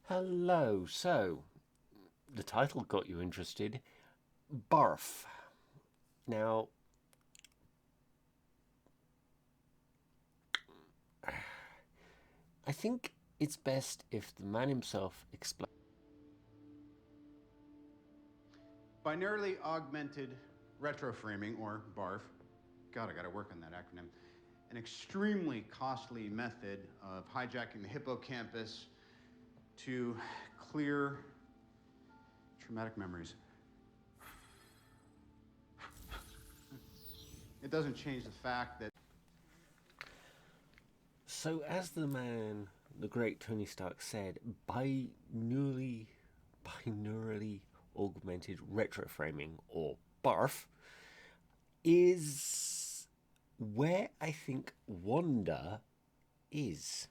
Hello, so the title got you interested. B.A.R.F. Now, I think it's best if the man himself explains. Binarily augmented retroframing, or B.A.R.F. God, I gotta work on that acronym. An extremely costly method of hijacking the hippocampus to clear traumatic memories. It doesn't change the fact that So, as the man, the great Tony Stark said, binarily augmented retroframing, or B.A.R.F., is where I think Wanda is.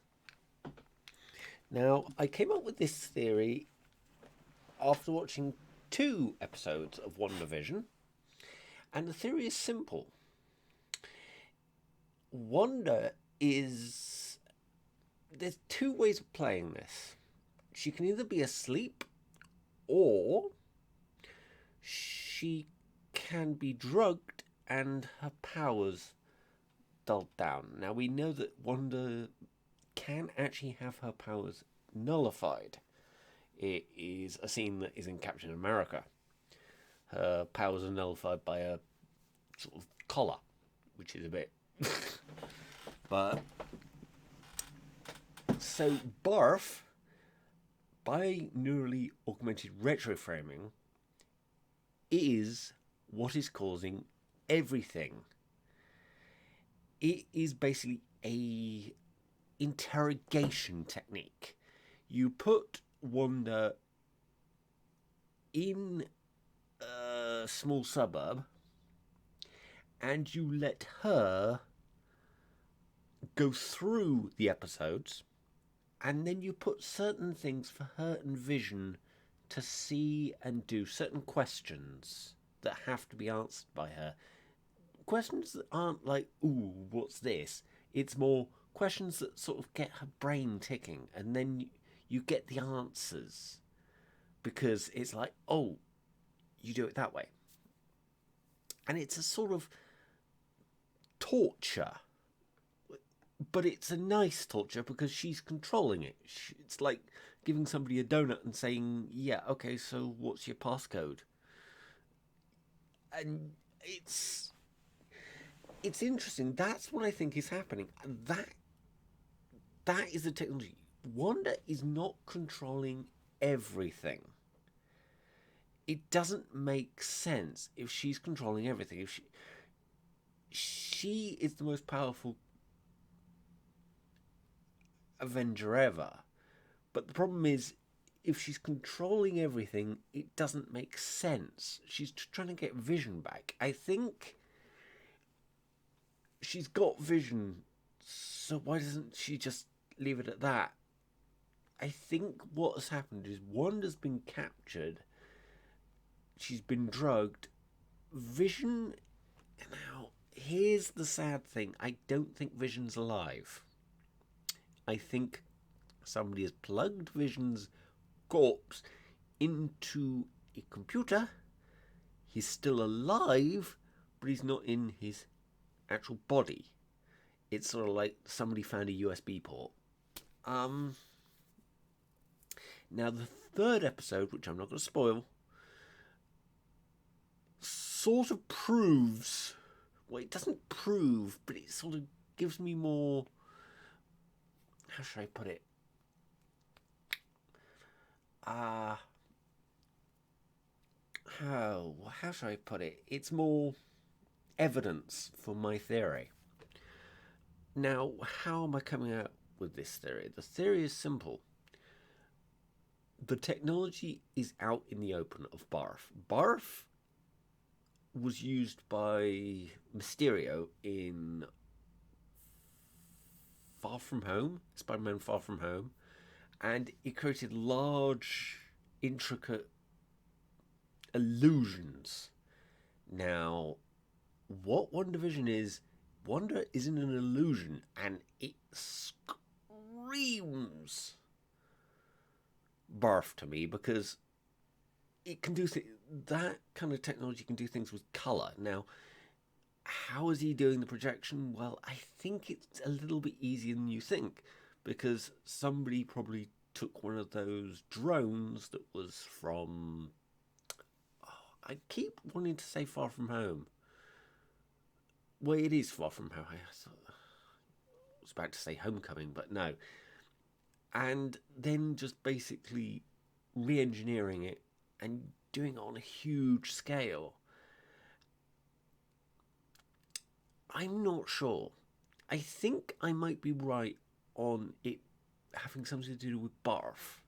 Now, I came up with this theory after watching 2 episodes of WandaVision, and the theory is simple. Wanda is. There's 2 ways of playing this. She can either be asleep or she can be drugged and her powers dulled down. Now, we know that Wanda can actually have her powers nullified. It is a scene that is in Captain America. Her powers are nullified by a sort of collar, which is a bit. But so B.A.R.F. binarily augmented retroframing is what is causing everything. It is basically a interrogation technique. You put Wanda in a small suburb and you let her go through the episodes, and then you put certain things for her and Vision to see and do, certain questions that have to be answered by her. Questions that aren't like, ooh, what's this? It's more questions that sort of get her brain ticking, and then you get the answers because it's like, oh, you do it that way. And it's a sort of torture, but it's a nice torture because she's controlling it. It's like giving somebody a donut and saying, yeah, okay, so what's your passcode? And it's interesting. That's what I think is happening. That is the technology. Wanda is not controlling everything. It doesn't make sense if she's controlling everything. If she is the most powerful Avenger ever. But the problem is, if she's controlling everything, it doesn't make sense. She's trying to get Vision back. I think she's got Vision, so why doesn't she just leave it at that? I think what has happened is Wanda's been captured. She's been drugged. Vision. Now, here's the sad thing. I don't think Vision's alive. I think somebody has plugged Vision's corpse into a computer. He's still alive, but he's not in his actual body. It's sort of like somebody found a USB port. Now, the 3rd episode, which I'm not going to spoil, sort of proves. Well, it doesn't prove, but it sort of gives me more. How should I put it? How should I put it? It's more evidence for my theory. Now, how am I coming out with this theory? The theory is simple. The technology is out in the open of B.A.R.F. B.A.R.F. was used by Mysterio in Far From Home, Spider-Man Far From Home, and it created large, intricate illusions. Now, what WandaVision is, Wanda isn't an illusion, and it screams B.A.R.F to me because it can do that kind of technology can do things with color. Now, how is he doing the projection? Well, I think it's a little bit easier than you think because somebody probably took one of those drones that was from. Oh, I keep wanting to say Far From Home. Well, it is Far From Home. I was about to say Homecoming, but no. And then just basically re engineering it and doing it on a huge scale. I'm not sure. I think I might be right on it having something to do with B.A.R.F.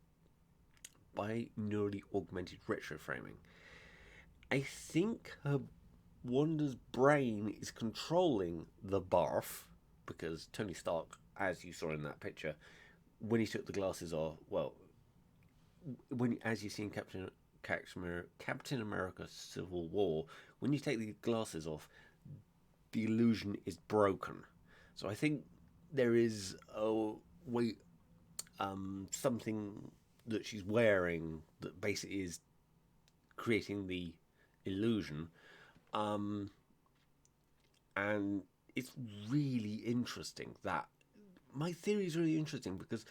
by neurally augmented retroframing. I think her Wanda's brain is controlling the B.A.R.F. because Tony Stark, as you saw in that picture, when he took the glasses off, well, when as you see in Captain America Civil War, when you take the glasses off, the illusion is broken. So I think there is a way, something that she's wearing that basically is creating the illusion, and it's really interesting. That my theory is really interesting because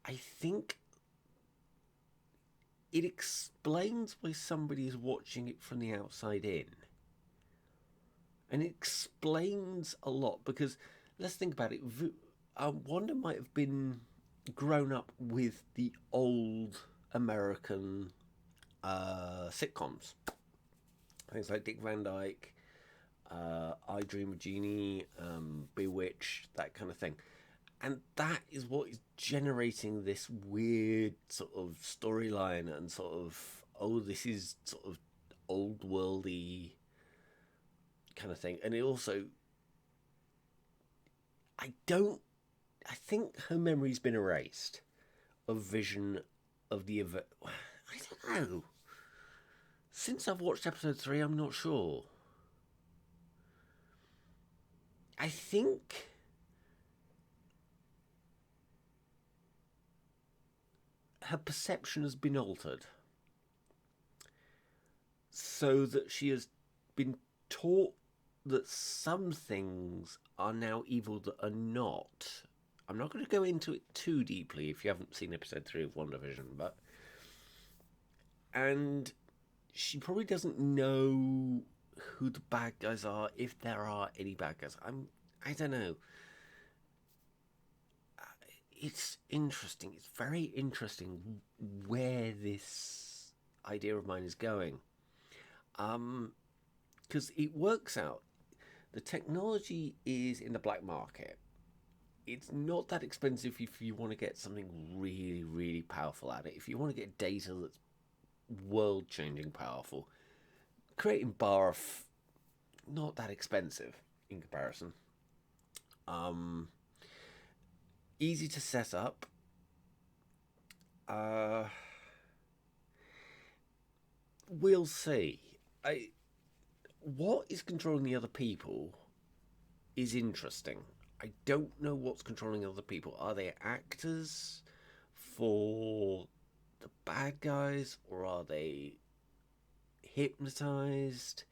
I think it explains why somebody is watching it from the outside in. And it explains a lot because let's think about it. Wanda might have been grown up with the old American sitcoms. Things like Dick Van Dyke, I Dream of Jeannie, Bewitched, that kind of thing. And that is what is generating this weird sort of storyline and sort of, oh, this is sort of old worldy kind of thing. And it also, I think her memory's been erased of Vision of the event. I don't know. Since I've watched episode 3, I'm not sure. I think her perception has been altered so that she has been taught that some things are now evil that are not. I'm not going to go into it too deeply if you haven't seen episode 3 of WandaVision, but. And she probably doesn't know who the bad guys are, if there are any bad guys. I don't know. It's interesting. It's very interesting where this idea of mine is going. Because it works out. The technology is in the black market. It's not that expensive if you want to get something really, really powerful at it. If you want to get data that's world-changing powerful, creating B.A.R.F. not that expensive in comparison. Easy to set up. We'll see. What is controlling the other people is interesting. I don't know what's controlling other people. Are they actors for the bad guys, or are they hypnotized?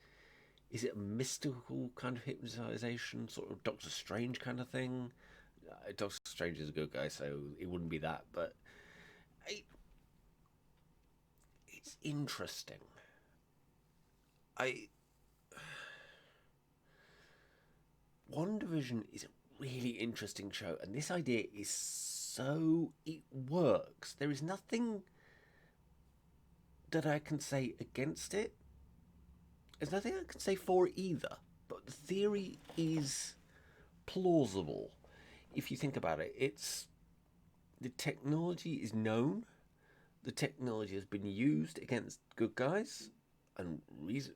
Is it a mystical kind of hypnotization, sort of Doctor Strange kind of thing? Doctor Strange is a good guy, so it wouldn't be that, but it's interesting. WandaVision is a really interesting show, and this idea is it works. There is nothing that I can say against it. There's nothing I can say for it either. But the theory is plausible. If you think about it, the technology is known. The technology has been used against good guys and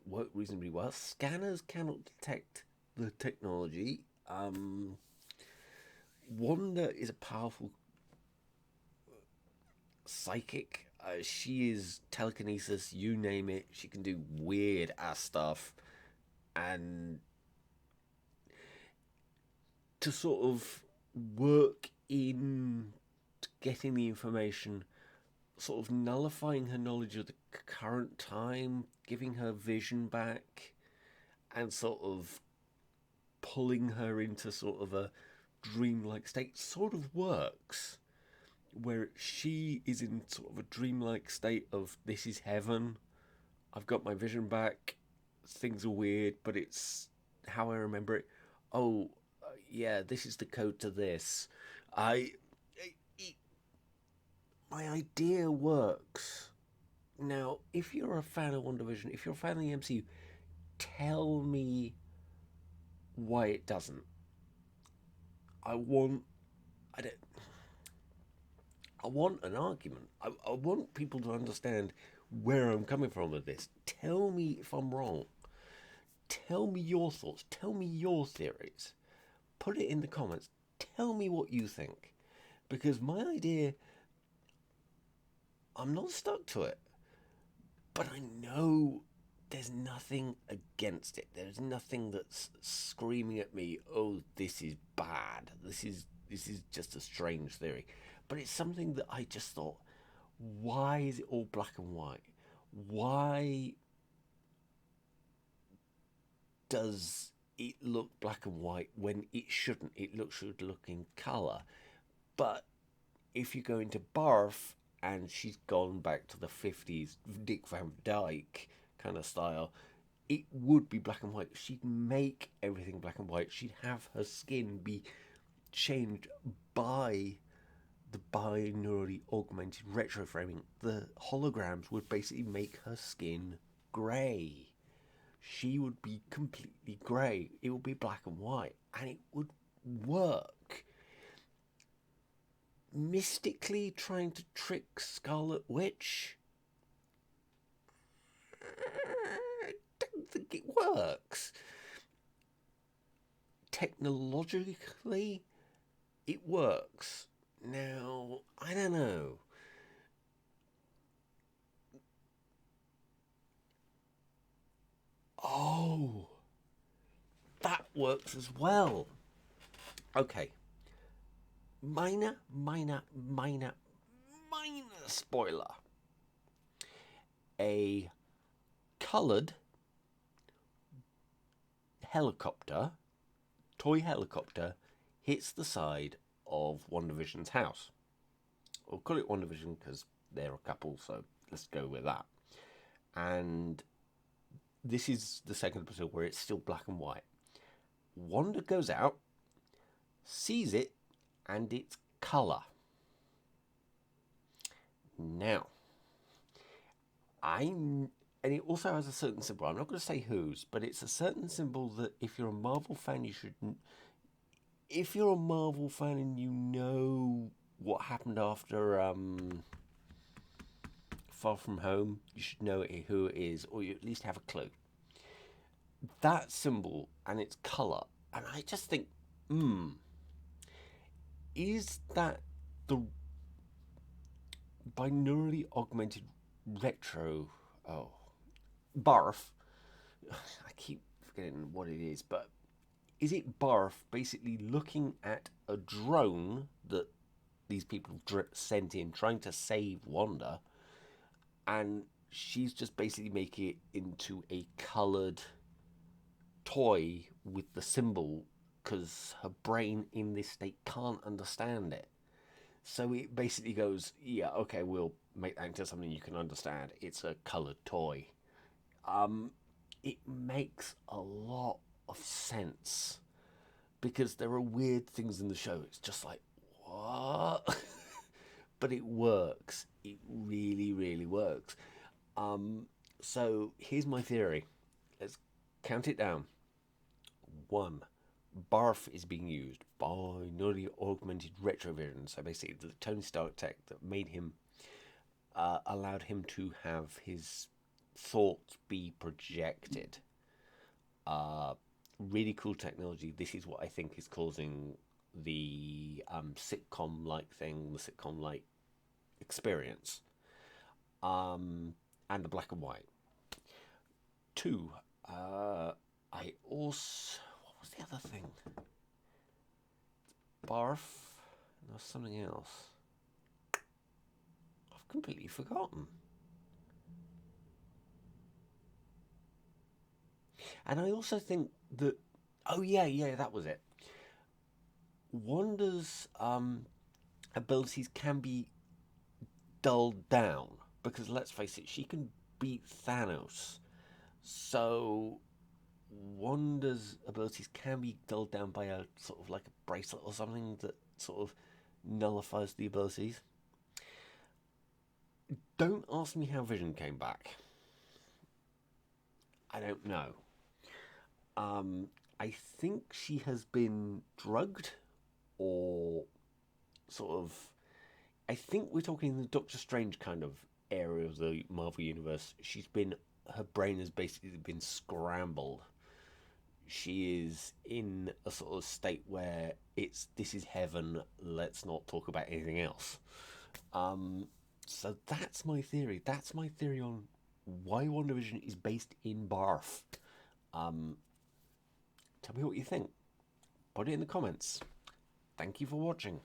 worked reasonably well. Scanners cannot detect the technology. Wanda is a powerful psychic. She is telekinesis, you name it. She can do weird ass stuff. And to sort of work in getting the information sort of nullifying her knowledge of the current time, giving her vision back, and sort of pulling her into sort of a dreamlike state sort of works. Where she is in sort of a dreamlike state of this is heaven, I've got my vision back, things are weird, but it's how I remember it. Oh, yeah, this is the code to this. I. It, my idea works. Now, if you're a fan of WandaVision, if you're a fan of the MCU, tell me why it doesn't. I want. I don't. I want an argument. I want people to understand where I'm coming from with this. Tell me if I'm wrong. Tell me your thoughts. Tell me your theories. Put it in the comments. Tell me what you think. Because my idea, I'm not stuck to it. But I know there's nothing against it. There's nothing that's screaming at me, oh, this is bad. This is just a strange theory. But it's something that I just thought, why is it all black and white? Why does it look black and white when it shouldn't? It should look in colour. But if you go into B.A.R.F and she's gone back to the 50s Dick Van Dyke kind of style, it would be black and white. She'd make everything black and white. She'd have her skin be changed by the binaural augmented retroframing. The holograms would basically make her skin grey. She would be completely grey. It would be black and white, and it would work. Mystically trying to trick Scarlet Witch? I don't think it works. Technologically, it works. Now, I don't know. Oh, that works as well. Okay. Minor spoiler. A coloured helicopter, toy helicopter, hits the side of WandaVision's house. We'll call it WandaVision because they're a couple, so let's go with that. And this is the second episode where it's still black and white. Wanda goes out, sees it, and it's colour. Now, and it also has a certain symbol. I'm not going to say whose, but it's a certain symbol that if you're a Marvel fan, you should. If you're a Marvel fan and you know what happened after Far From Home, you should know who it is, or you at least have a clue. That symbol and its colour, and I just think, is that the binaurally augmented retro? Oh, B.A.R.F. I keep forgetting what it is, but is it B.A.R.F. basically looking at a drone that these people sent in trying to save Wanda, and she's just basically making it into a coloured toy with the symbol because her brain in this state can't understand it. So it basically goes, yeah, okay, we'll make that into something you can understand. It's a coloured toy. It makes a lot of sense because there are weird things in the show. It's just like, what? But it works. It really, really works. So here's my theory. Let's count it down. 1. B.A.R.F. is being used by binaural augmented retrovision. So basically, the Tony Stark tech that made him, allowed him to have his thoughts be projected. Really cool technology. This is what I think is causing the sitcom-like thing, the sitcom-like experience, and the black and white. 2. I also, what was the other thing? B.A.R.F. There was something else. I I've completely forgotten. And I also think that, oh yeah, that was it. Wanda's abilities can be dulled down because let's face it, she can beat Thanos. So Wanda's abilities can be dulled down by a sort of like a bracelet or something that sort of nullifies the abilities. Don't ask me how Vision came back. I don't know. Um, I think she has been drugged or sort of. I think we're talking the Doctor Strange kind of area of the Marvel Universe. She's been. Her brain has basically been scrambled. She is in a sort of state where it's this is heaven. Let's not talk about anything else. Um, so that's my theory. That's my theory on why WandaVision is based in B.A.R.F. Um, Tell me what you think. Put it in the comments. Thank you for watching.